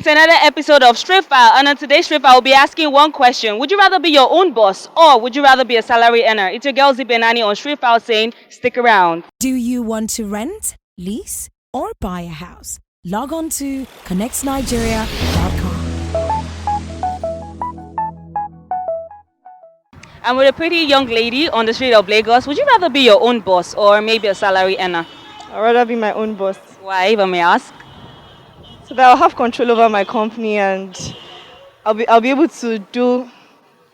It's another episode of Straight File, and on today's Straight File, I'll be asking one question. Would you rather be your own boss, or would you rather be a salary earner? It's your girl Zibenani on Straight File saying, stick around. Do you want to rent, lease, or buy a house? Log on to Connectnigeria.com. I'm with a pretty young lady on the street of Lagos. Would you rather be your own boss, or maybe a salary earner? I'd rather be my own boss Why, if I may ask? so that I'll have control over my company and I'll be able to do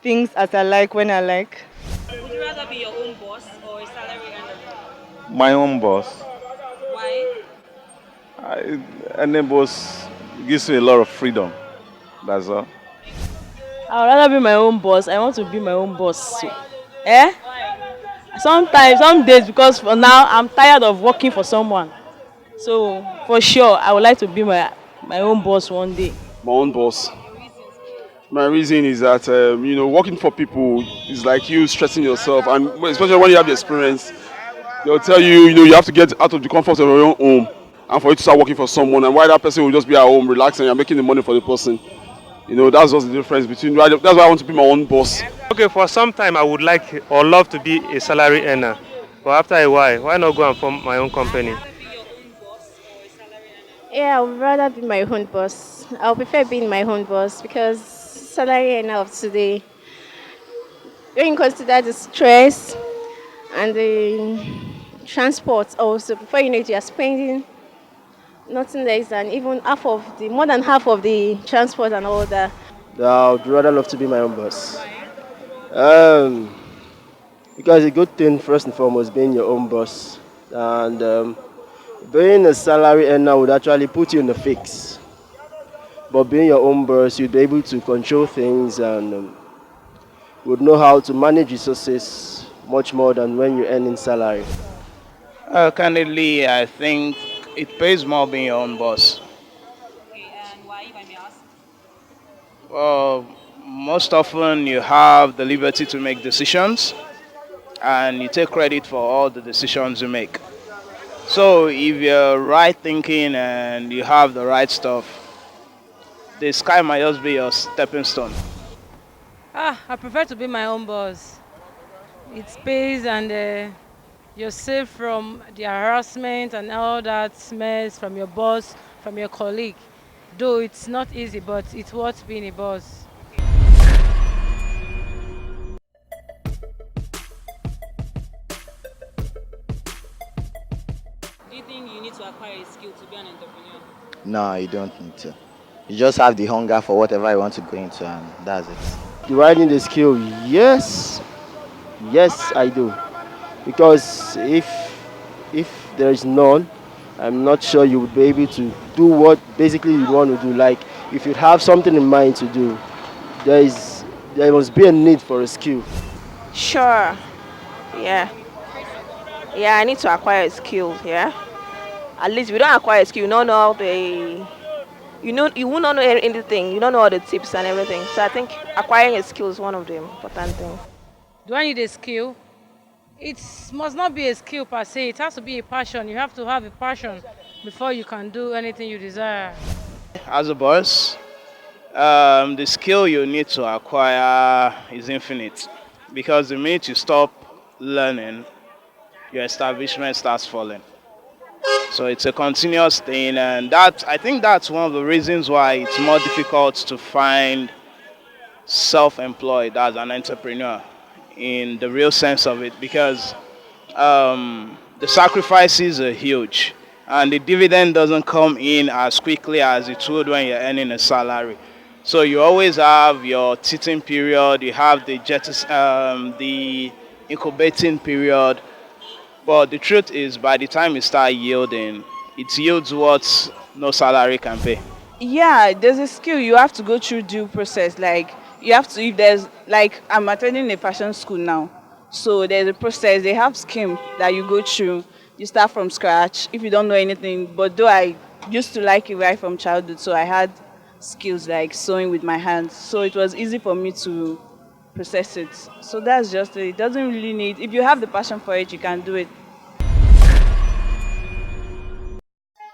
things as I like when I like. Would you rather be your own boss, or a salary earner? My own boss. Why? Any boss gives me a lot of freedom. That's all. I'd rather be my own boss. I want to be my own boss. So, eh? Sometimes, some days, because for now I'm tired of working for someone. So for sure, I would like to be my own boss one day. My own boss. My reason is that working for people is like you stressing yourself, and especially when you have the experience, they'll tell you, you have to get out of the comfort of your own home, and for you to start working for someone, and why that person will just be at home relaxing, and you're making the money for the person. That's just the difference between. That's why I want to be my own boss. Okay, for some time I would like or love to be a salary earner, but after a while, why not go and form my own company? Yeah, I would rather be my own boss. I would prefer being my own boss because salary earner of today, when you consider the stress and the transport also, before you know it, you are spending nothing less than even more than half of the transport and all that. I would rather love to be my own boss. Because a good thing, first and foremost, being your own boss. And being a salary earner would actually put you in the fix. But being your own boss, you'd be able to control things and would know how to manage resources much more than when you're earning salary. Candidly, I think it pays more being your own boss. Okay, and why, if I may ask? Well, most often you have the liberty to make decisions and you take credit for all the decisions you make. So if you're right thinking and you have the right stuff, the sky might just be your stepping stone. I prefer to be my own boss. It pays and you're safe from the harassment and all that mess from your boss, from your colleague. Though it's not easy, but it's worth being a boss. Do you think you need to acquire a skill to be an entrepreneur? No, you don't need to. You just have the hunger for whatever you want to go into, and that's it. Do I need a skill? Yes. Yes, I do. Because if there is none, I'm not sure you would be able to do what basically you want to do. Like if you have something in mind to do, there must be a need for a skill. Sure. Yeah. Yeah, I need to acquire a skill, yeah. At least if you don't acquire a skill, you don't know you will not know anything. You don't know all the tips and everything. So I think acquiring a skill is one of the important things. Do I need a skill? It must not be a skill per se. It has to be a passion. You have to have a passion before you can do anything you desire. As a boss, the skill you need to acquire is infinite, because the minute you stop learning, your establishment starts falling. So it's a continuous thing, and I think that's one of the reasons why it's more difficult to find self-employed as an entrepreneur in the real sense of it, because the sacrifices are huge and the dividend doesn't come in as quickly as it would when you're earning a salary. So you always have your teething period, you have the incubating period, but the truth is by the time you start yielding, it yields what no salary can pay. Yeah, there's a skill you have to go through due process. Like you have to, if there's like I'm attending a fashion school now, so there's a process. They have scheme that you go through. You start from scratch if you don't know anything. But though I used to like it right from childhood, so I had skills like sewing with my hands, so it was easy for me to process it. So that's just it. It doesn't really need, if you have the passion for it, you can do it.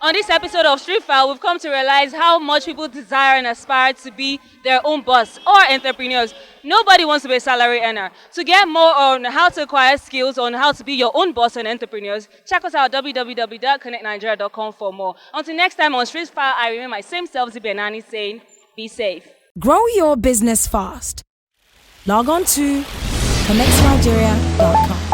On this episode of Street File, we've come to realize how much people desire and aspire to be their own boss or entrepreneurs. Nobody wants to be a salary earner. To get more on how to acquire skills on how to be your own boss and entrepreneurs, check us out at www.connectnigeria.com for more. Until next time on Street File, I remain my same self, Zibenani, saying, be safe. Grow your business fast. Log on to connectnigeria.com.